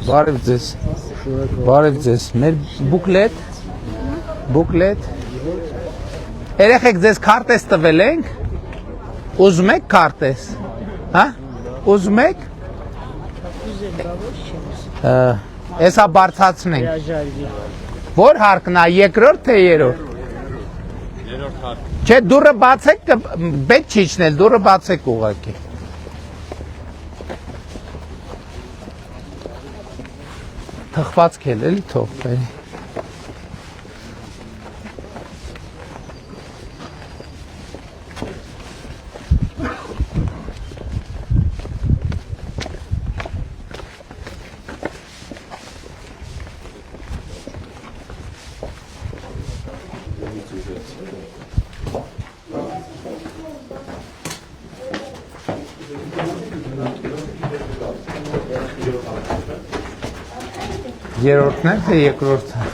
Բարև ձեզ։ Բարև ձեզ։ Մեր բուկլետ։ Երեխեք ձեզ քարտեզ տվել ենք։ Ուզում եք քարտեզ։ Հա? Ուզում եք։ Էսա բարձացնենք։ Որ հարկն է, երկրորդ թե երրորդ։ Երրորդ հարկ։ Չէ, դուռը բացեք, պետք չի իջնել, դուռը բացեք ուղղակի։ Թխվածք էլ էլի թող բերի։ Երրորդն է թե երկրորդը։